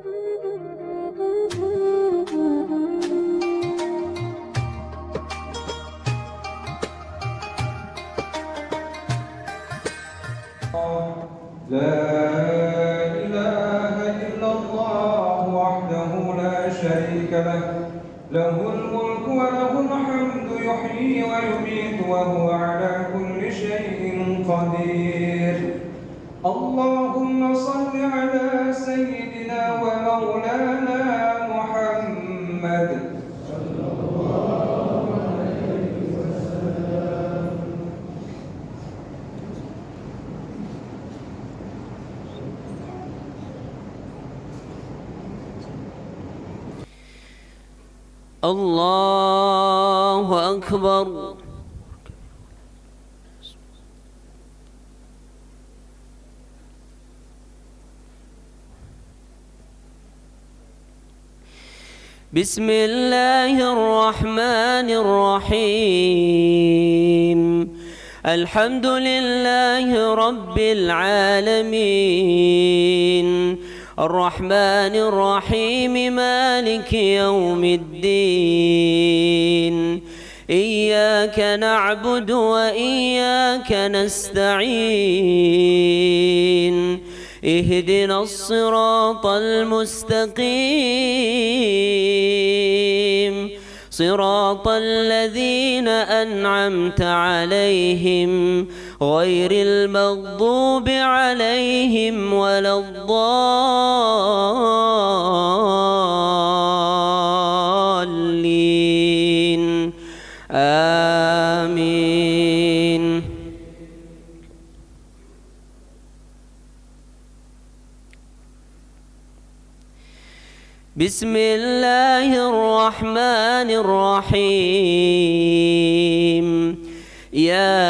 لا إله إلا الله وحده لا شريك له له الملك وله الحمد يحيي ويميت وهو على كل شيء قدير. اللهم صل على سيدنا ومولانا محمد صلى الله عليه وسلم. الله أكبر. بسم الله الرحمن الرحيم. الحمد لله رب العالمين، الرحمن الرحيم، مالك يوم الدين. إياك نعبد وإياك نستعين. اهدنا الصراط المستقيم، صراط الذين أنعمت عليهم غير المغضوب عليهم ولا الضالين. آمين. بسم الله الرحمن الرحيم. يا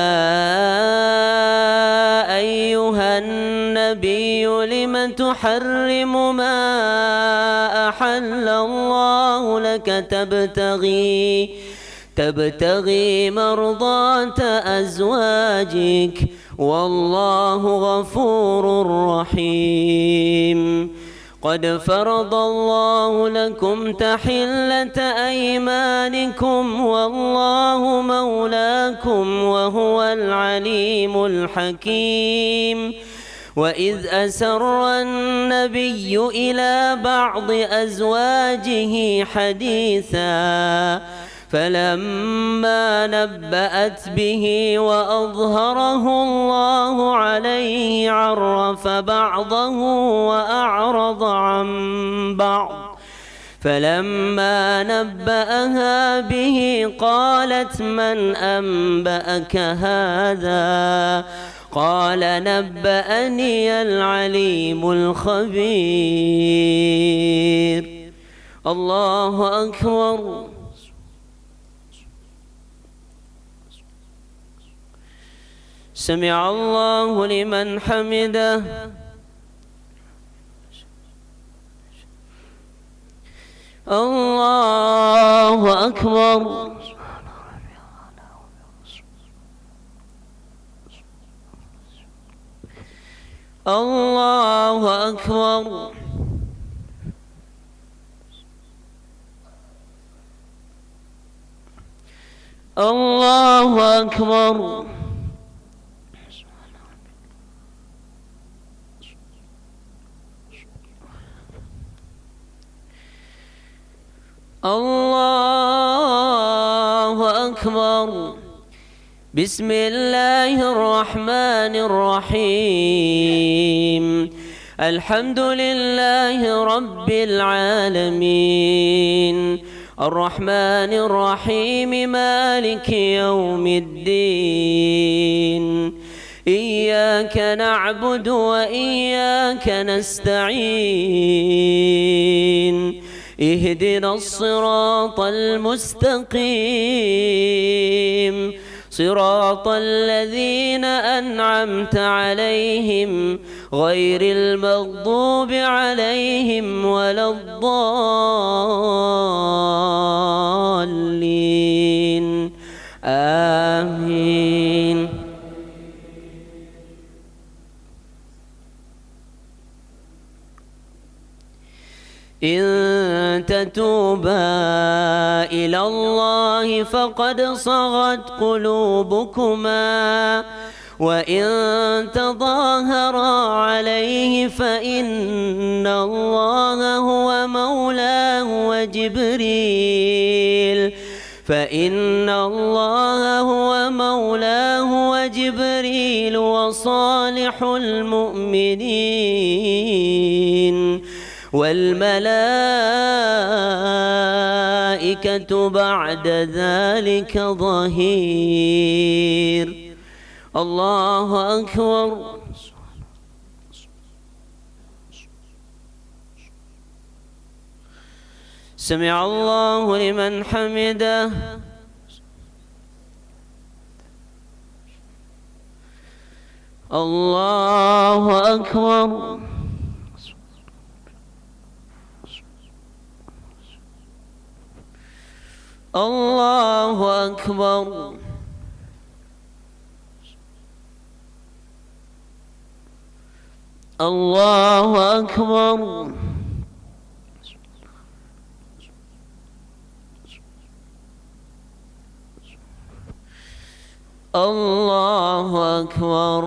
أيها النبي لم تحرم ما أحل الله لك تبتغي مرضات أزواجك، والله غفور رحيم. قد فرض الله لكم تحلة أيمانكم، والله مولاكم وهو العليم الحكيم. وإذ أسر النبي إلى بعض أزواجه حديثا فلما نبأت به وأظهره الله عليه عرف بعضه وأعرض عن بعض. فلما نبأها به قالت من أنبأك هذا؟ قال نبأني العليم الخبير. الله أكبر. سمع الله لمن حمده. الله أكبر. الله أكبر. الله أكبر. الله أكبر. بسم الله الرحمن الرحيم. الحمد لله رب العالمين، الرحمن الرحيم، مالك يوم الدين. إياك نعبد وإياك نستعين. اهدنا الصراط المستقيم، صراط الذين أنعمت عليهم غير المغضوب عليهم ولا الضالين. آمين. إن تتوبا إلى الله فقد صغت قلوبكما وإن تظاهرا عليه فإن الله هو مولاه وجبريل وصالح المؤمنين والملائكة بعد ذلك ظهير. الله أكبر. سمع الله لمن حمده. الله أكبر. الله أكبر. الله أكبر. الله أكبر.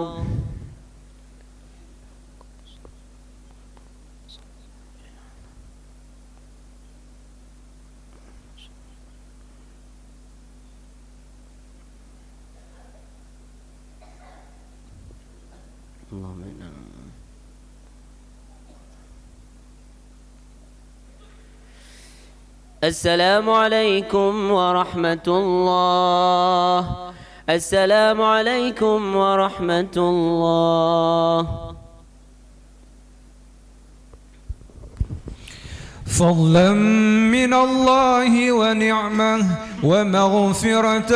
السلام عليكم ورحمة الله. السلام عليكم ورحمة الله. فضلا من الله ونعمة ومغفرة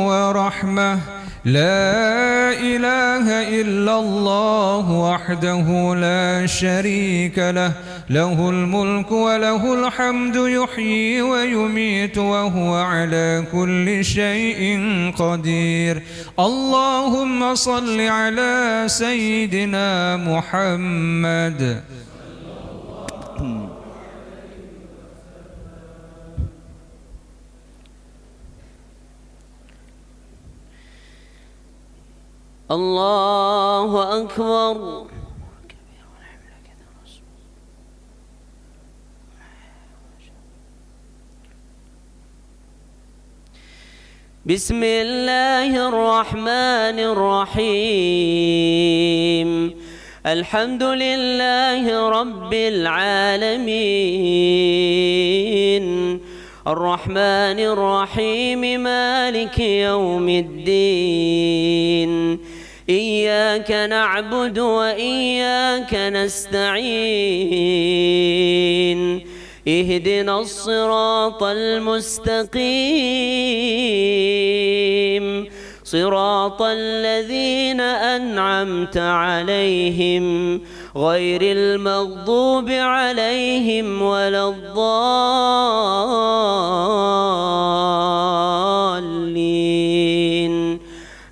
ورحمة. لا إله إلا الله وحده لا شريك له، له الملك وله الحمد يحيي ويميت وهو على كل شيء قدير. اللهم صل على سيدنا محمد. الله أكبر. بسم الله الرحمن الرحيم. الحمد لله رب العالمين الرحمن الرحيم مالك يوم الدين. إياك نعبد وإياك نستعين. اهدنا الصراط المستقيم صراط الذين أنعمت عليهم غير المغضوب عليهم ولا الضالين.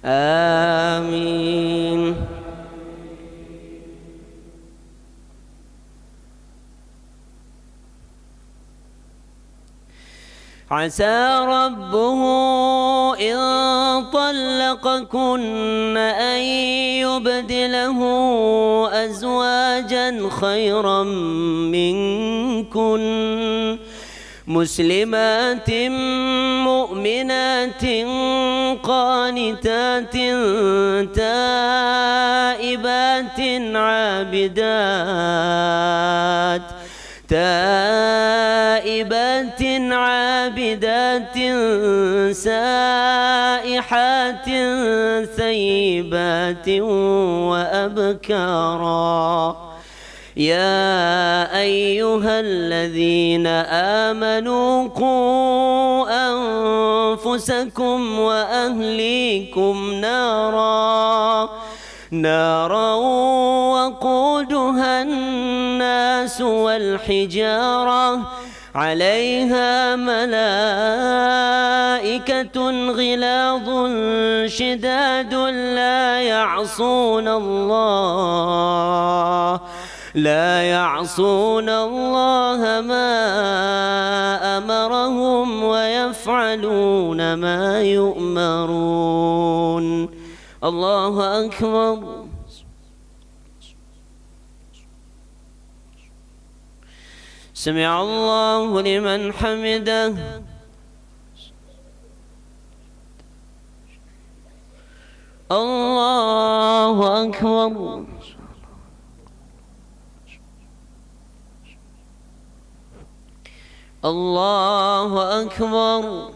آمين. عسى ربه إن طلقكن أن يبدله أزواجا خيرا منكن مسلمات مؤمنات قانتات تائبات عابدات سائحات ثيبات وأبكارا. يا أيها الذين آمنوا قوا أنفسكم وأهليكم نارا وقودها الناس والحجارة عليها ملائكة غلاظ شداد لا لا يعصون الله ما أمرهم ويفعلون ما يؤمرون. الله أكبر. سمع الله لمن حمده. الله أكبر. الله أكبر.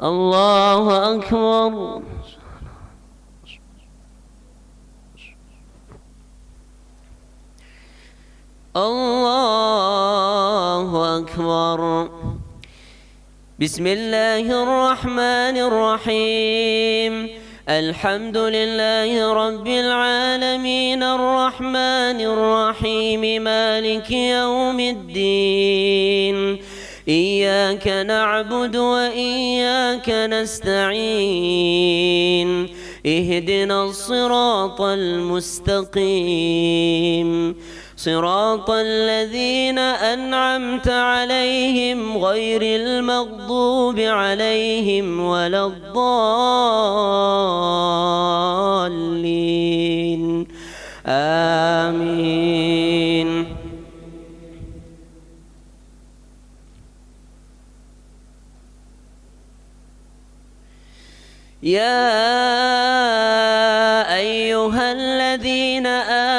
الله أكبر. الله أكبر. بسم الله الرحمن الرحيم. الحمد لله رب العالمين الرحمن الرحيم مالك يوم الدين. إياك نعبد وإياك نستعين. اهدنا الصراط المستقيم صراط الذين أنعمت عليهم غير المغضوب عليهم ولا الضالين. آمين. يا أيها الذين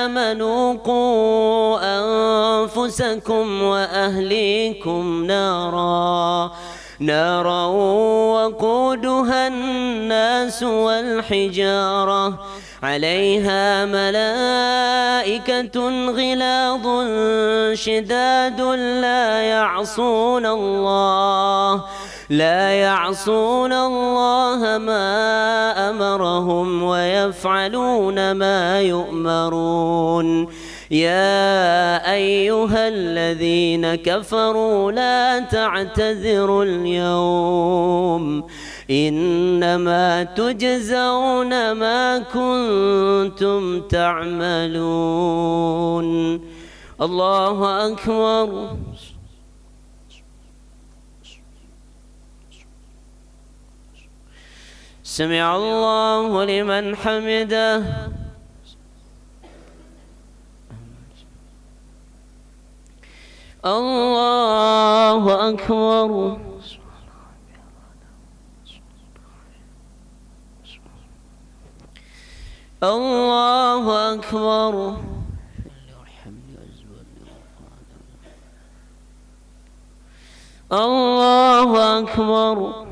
آمنوا قوا أنفسكم وأهليكم نارا وقودها الناس والحجارة عليها ملائكة غلاظ شداد لا يعصون الله ما أمرهم ويفعلون ما يؤمرون. يا أيها الذين كفروا لا تعتذروا اليوم إنما تجزون ما كنتم تعملون. الله أكبر. سمع الله لمن حمده. الله أكبر. الله أكبر. الله أكبر.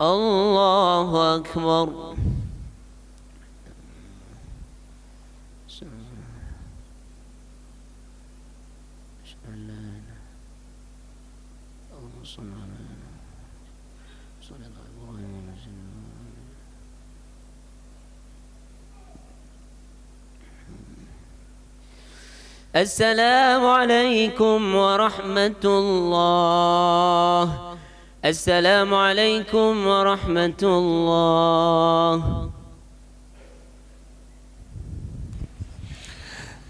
الله أكبر. السلام عليكم ورحمة الله. السلام عليكم ورحمة الله.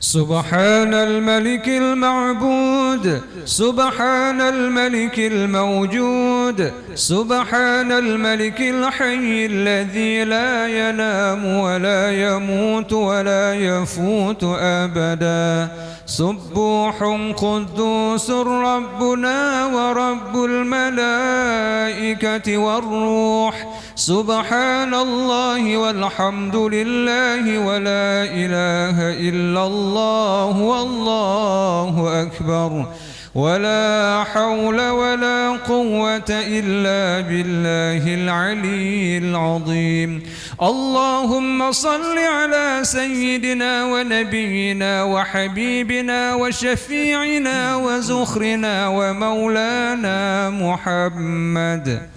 سبحان الملك المعبود، سبحان الملك الموجود، سبحان الملك الحي الذي لا ينام ولا يموت ولا يفوت أبدا. سبوح قدوس ربنا ورب الملائكة والروح. سبحان الله والحمد لله ولا إله إلا الله والله أكبر ولا حول ولا قوة إلا بالله العلي العظيم. اللهم صل على سيدنا ونبينا وحبيبنا وشفيعنا وزخرنا ومولانا محمد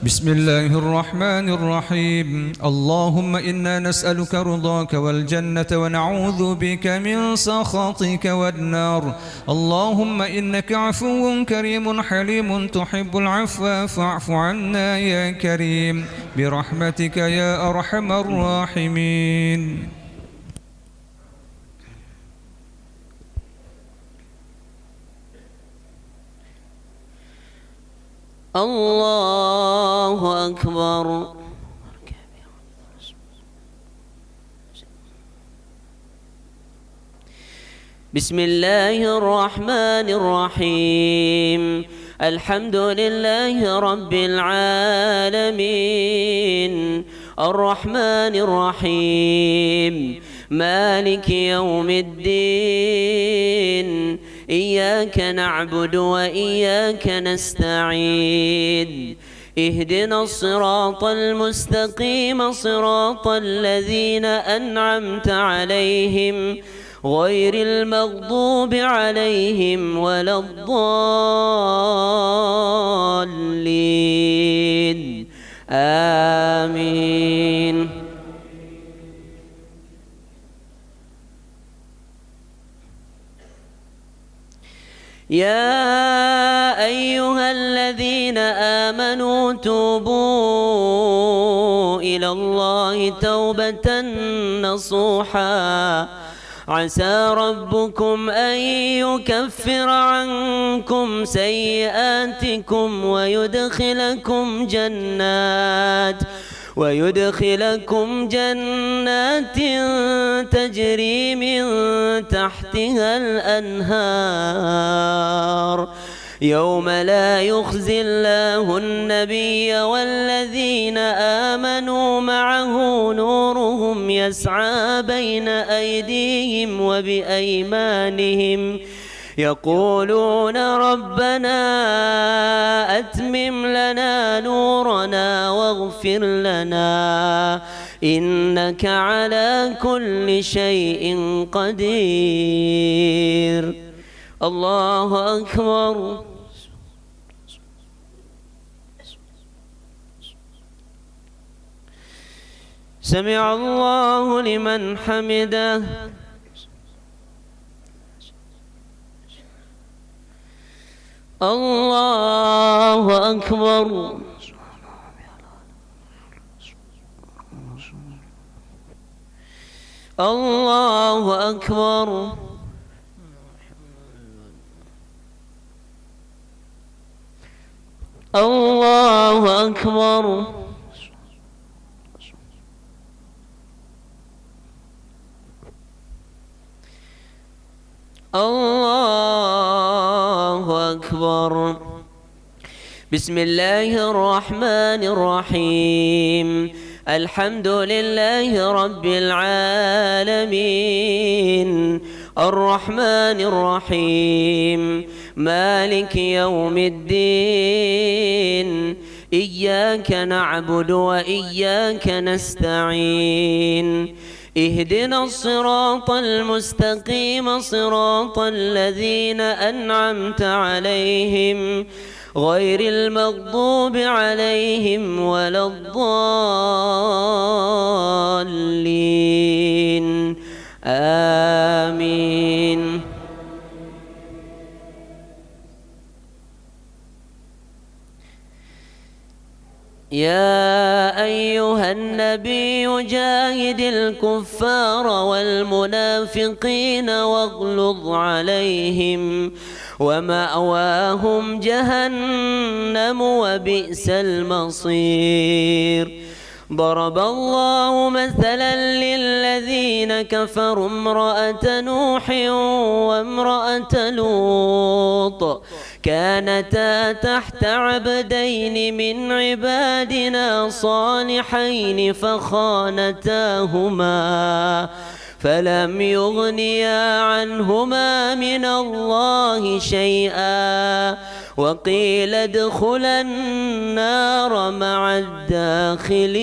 بسم الله الرحمن الرحيم. اللهم إنا نسألك رضاك والجنة ونعوذ بك من سخطك والنار. اللهم إنك عفو كريم حليم تحب العفو فاعف عنا يا كريم برحمتك يا أرحم الراحمين. الله أكبر. بسم الله الرحمن الرحيم. الحمد لله رب العالمين الرحمن الرحيم مالك يوم الدين إياك نعبد وإياك نستعين اهدنا الصراط المستقيم صراط الذين أنعمت عليهم غير المغضوب عليهم ولا الضالين آمين. يا أيها الذين آمنوا توبوا إلى الله توبة نصوحا عسى ربكم أن يكفر عنكم سيئاتكم ويدخلكم جنات تجري من تحتها الأنهار يوم لا يخزي الله النبي والذين آمنوا معه نورهم يسعى بين أيديهم وبأيمانهم يقولون ربنا أتمم لنا نورنا واغفر لنا إنك على كل شيء قدير. الله أكبر. سمع الله لمن حمده. الله أكبر. الله أكبر. الله أكبر. الله أكبر. بسم الله الرحمن الرحيم. الحمد لله رب العالمين الرحمن الرحيم مالك يوم الدين إياك نعبد وإياك نستعين اهدنا الصراط المستقيم صراط الذين أنعمت عليهم غير المغضوب عليهم ولا الضالين آمين. يا أيها النبي جاهد الكفار والمنافقين واغلظ عليهم ومأواهم جهنم وبئس المصير. ضرب الله مثلا للذين كفروا امرأة نوح وامرأة لوط كانتا تحت عبدين من عبادنا صالحين فخانتاهما فلم يغنيا عنهما من الله شيئا وقيل ادخلا النار مع الداخلين.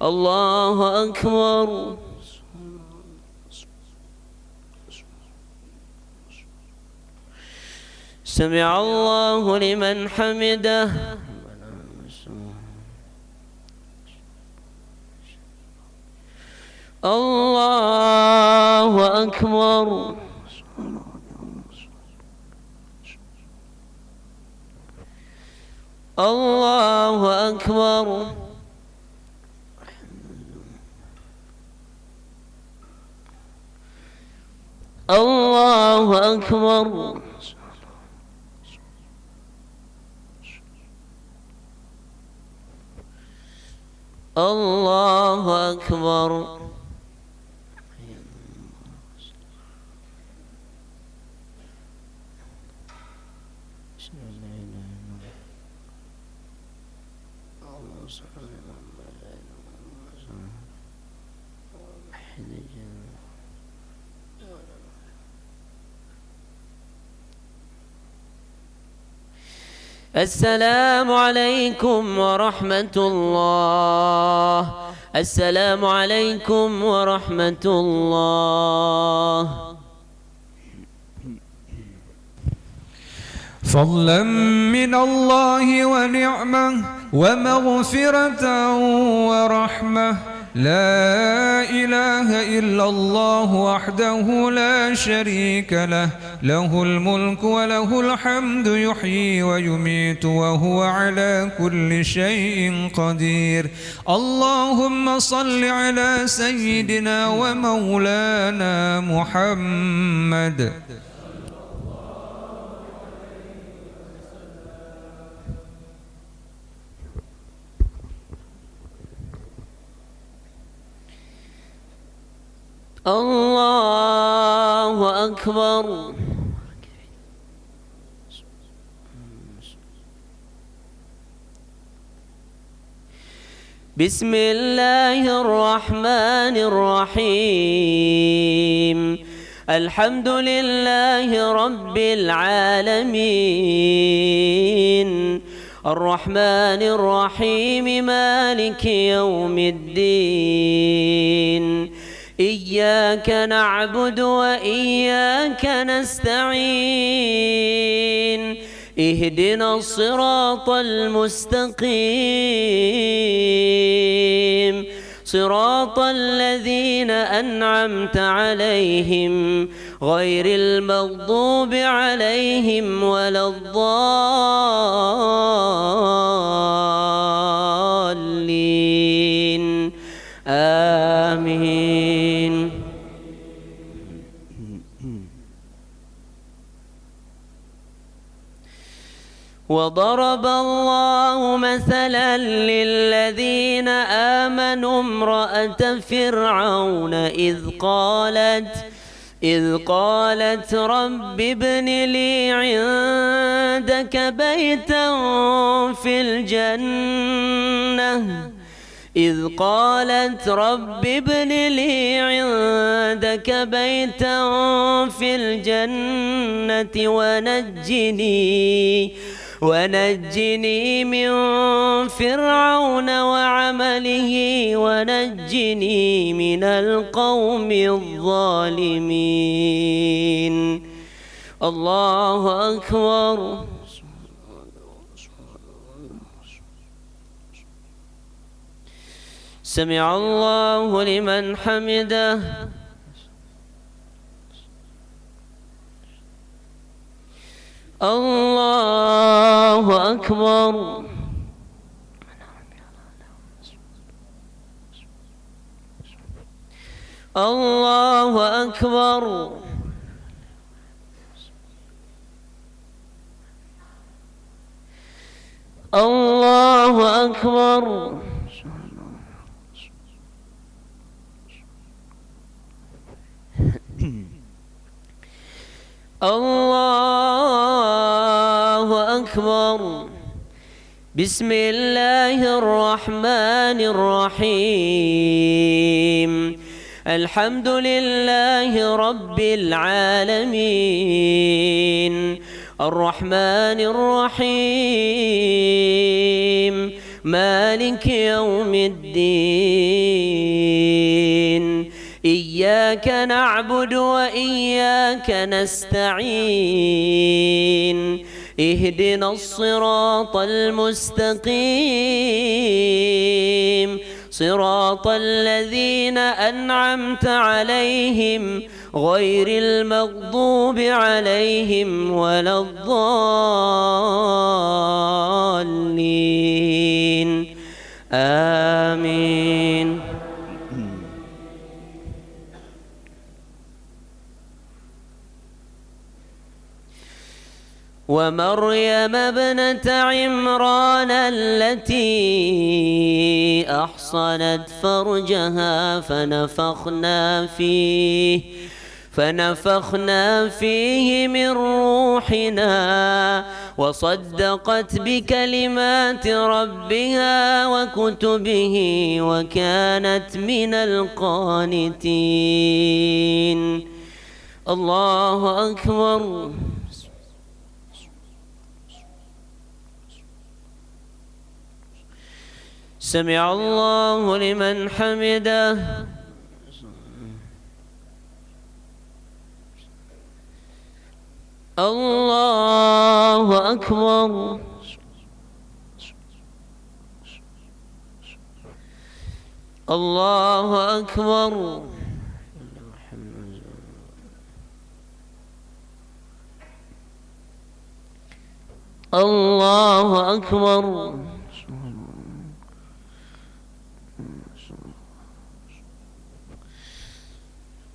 الله أكبر. سمع الله لمن حمده. الله أكبر. الله أكبر. الله أكبر. الله أكبر. السلام عليكم ورحمة الله. السلام عليكم ورحمة الله. فضلا من الله ونعمة ومغفرة ورحمة. لا إله إلا الله وحده لا شريك له، له الملك وله الحمد، يحيي ويميت وهو على كل شيء قدير. اللهم صل على سيدنا ومولانا محمد. الله أكبر. بسم الله الرحمن الرحيم. الحمد لله رب العالمين، الرحمن الرحيم، مالك يوم الدين. إياك نعبد وإياك نستعين. اهدنا الصراط المستقيم، صراط الذين أنعمت عليهم غير المغضوب عليهم ولا الضالين. آمين. وضرب الله مثلا للذين آمنوا امرأة فرعون إذ قالت رب ابن لي عندك بيتا في الجنة إذ قالت رب ابن لي عندك بيتا في الجنة ونجني من فرعون وعمله ونجني من القوم الظالمين. الله أكبر. سمع الله لمن حمده. الله أكبر. الله أكبر. الله أكبر. الله أكبر. بسم الله الرحمن الرحيم. الحمد لله رب العالمين، الرحمن الرحيم، مالك يوم الدين. إياك نعبد وإياك نستعين. اهدنا الصراط المستقيم صراط الذين أنعمت عليهم غير المغضوب عليهم ولا الضالين آمين. ومريم ابنة عمران التي أحصنت فرجها فنفخنا فيه من روحنا وصدقت بكلمات ربها وكتبه وكانت من القانتين. الله أكبر. سمع الله لمن حمده. الله أكبر. الله أكبر. الله أكبر.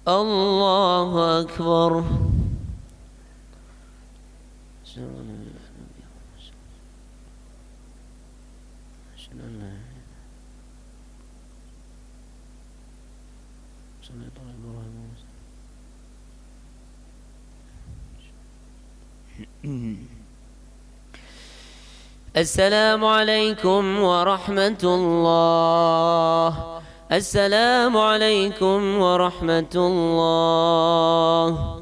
الله أكبر. السلام عليكم ورحمة الله. السلام عليكم ورحمة الله.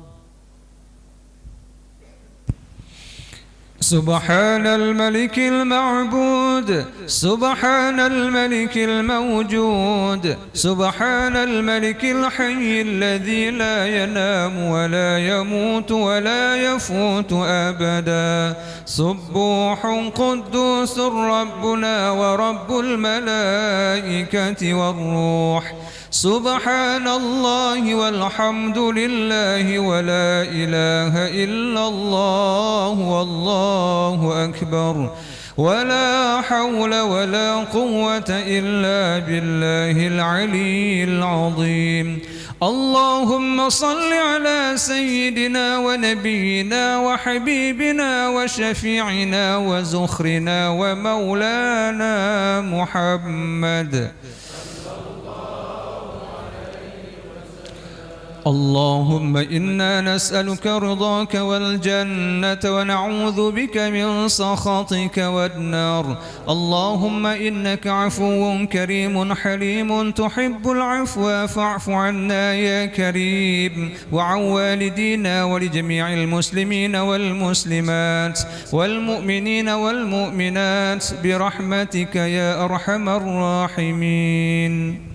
سبحان الملك المعبود، سبحان الملك الموجود، سبحان الملك الحي الذي لا ينام ولا يموت ولا يفوت أبدا. سبوح قدوس ربنا ورب الملائكة والروح. سبحان الله والحمد لله ولا إله إلا الله والله أكبر ولا حول ولا قوة إلا بالله العلي العظيم. اللهم صل على سيدنا ونبينا وحبيبنا وشفيعنا وزخرنا ومولانا محمد. اللهم إنا نسألك رضاك والجنة ونعوذ بك من سخطك والنار. اللهم إنك عفو كريم حليم تحب العفو فاعف عنا يا كريم، وعن والدينا ولجميع المسلمين والمسلمات والمؤمنين والمؤمنات برحمتك يا أرحم الراحمين.